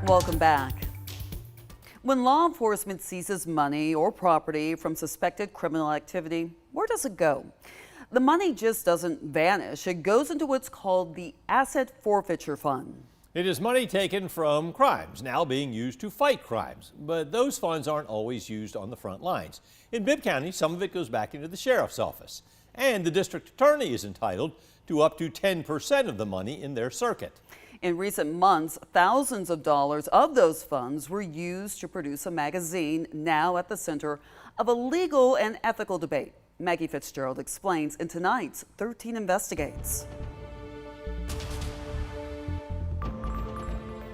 Welcome back. When law enforcement seizes money or property from suspected criminal activity, where does it go? The money just doesn't vanish. It goes into what's called the asset forfeiture fund. It is money taken from crimes now being used to fight crimes, but those funds aren't always used on the front lines. In Bibb County, some of it goes back into the sheriff's office, and the district attorney is entitled to up to 10% of the money in their circuit. In recent months, thousands of dollars of those funds were used to produce a magazine now at the center of a legal and ethical debate. Maggie Fitzgerald explains in tonight's 13 Investigates.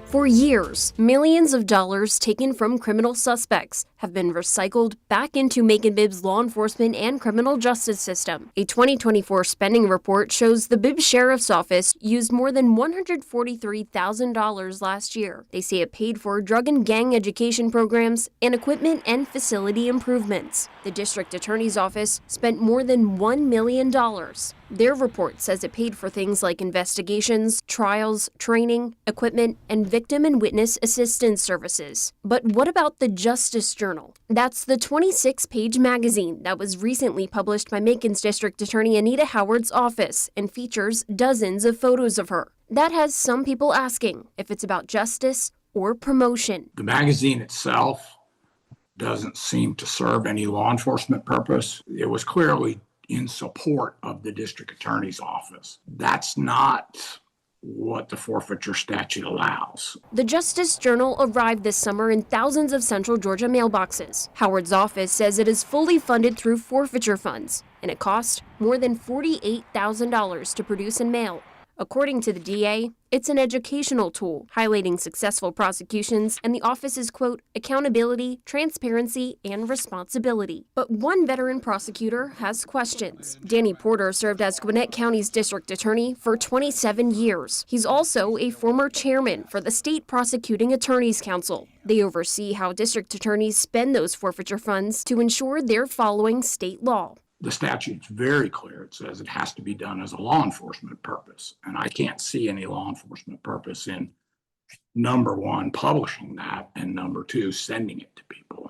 For years, millions of dollars taken from criminal suspects have been recycled back into Macon-Bibb's law enforcement and criminal justice system. A 2024 spending report shows the Bibb Sheriff's Office used more than $143,000 last year. They say it paid for drug and gang education programs and equipment and facility improvements. The district attorney's office spent more than $1 million. Their report says it paid for things like investigations, trials, training, equipment, and victim and witness assistance services. But what about the Justice Journal? That's the 26-page magazine that was recently published by Macon's District Attorney Anita Howard's office and features dozens of photos of her. That has some people asking if it's about justice or promotion. The magazine itself doesn't seem to serve any law enforcement purpose. It was clearly in support of the district attorney's office. That's not what the forfeiture statute allows. The Justice Journal arrived this summer in thousands of central Georgia mailboxes. Howard's office says it is fully funded through forfeiture funds, and it cost more than $48,000 to produce and mail. According to the DA, it's an educational tool highlighting successful prosecutions and the office's, quote, accountability, transparency, and responsibility. But one veteran prosecutor has questions. Danny Porter served as Gwinnett County's district attorney for 27 years. He's also a former chairman for the State Prosecuting Attorneys Council. They oversee how district attorneys spend those forfeiture funds to ensure they're following state law. The statute's very clear. It says it has to be done as a law enforcement purpose. And I can't see any law enforcement purpose in, number one, publishing that, and number two, sending it to people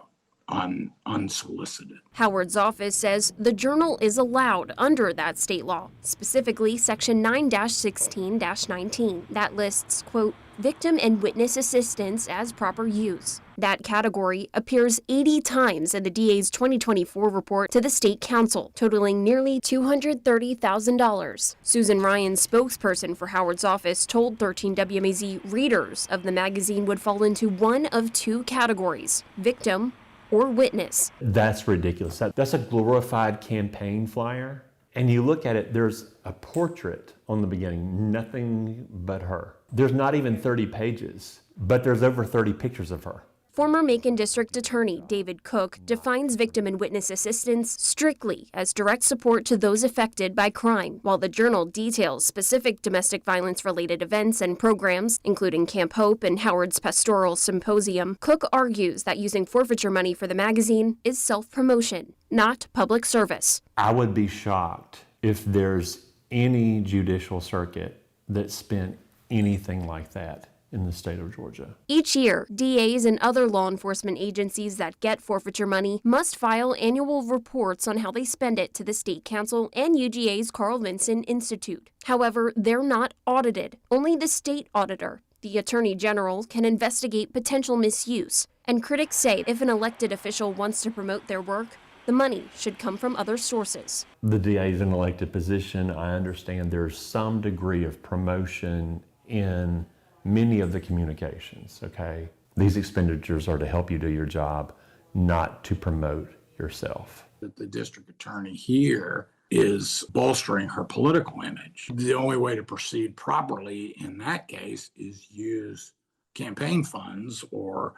unsolicited. Howard's office says the journal is allowed under that state law, specifically Section 9-16-19. That lists, quote, victim and witness assistance as proper use. That category appears 80 times in the DA's 2024 report to the State Council, totaling nearly $230,000. Susan Ryan, spokesperson for Howard's office, told 13 WMAZ readers of the magazine would fall into one of two categories: victim or witness. That's ridiculous. That's a glorified campaign flyer. And you look at it, there's a portrait on the beginning, nothing but her. There's not even 30 pages, but there's over 30 pictures of her. Former Macon District Attorney David Cook defines victim and witness assistance strictly as direct support to those affected by crime, while the journal details specific domestic violence-related events and programs, including Camp Hope and Howard's Pastoral Symposium. Cook argues that using forfeiture money for the magazine is self-promotion, not public service. I would be shocked if there's any judicial circuit that spent anything like that in the state of Georgia. Each year, DAs and other law enforcement agencies that get forfeiture money must file annual reports on how they spend it to the State Council and UGA's Carl Vinson Institute. However, they're not audited. Only the state auditor, the Attorney General, can investigate potential misuse. And critics say if an elected official wants to promote their work, the money should come from other sources. The DA is an elected position. I understand there's some degree of promotion in many of the communications, okay? These expenditures are to help you do your job, not to promote yourself. The district attorney here is bolstering her political image. The only way to proceed properly in that case is use campaign funds or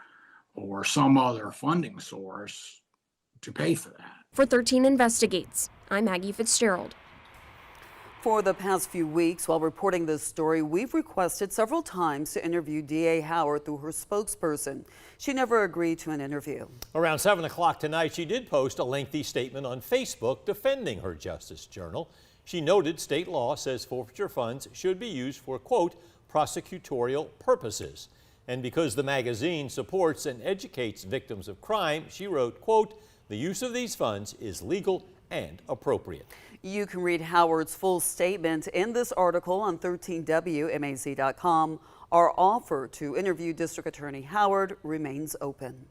some other funding source to pay for that. For 13 Investigates, I'm Maggie Fitzgerald. For the past few weeks, while reporting this story, we've requested several times to interview DA Howard through her spokesperson. She never agreed to an interview. Around 7 o'clock tonight, she did post a lengthy statement on Facebook defending her Justice Journal. She noted state law says forfeiture funds should be used for, quote, prosecutorial purposes. And because the magazine supports and educates victims of crime, she wrote, quote, "The use of these funds is legal and appropriate." You can read Howard's full statement in this article on 13WMAZ.com. Our offer to interview District Attorney Howard remains open.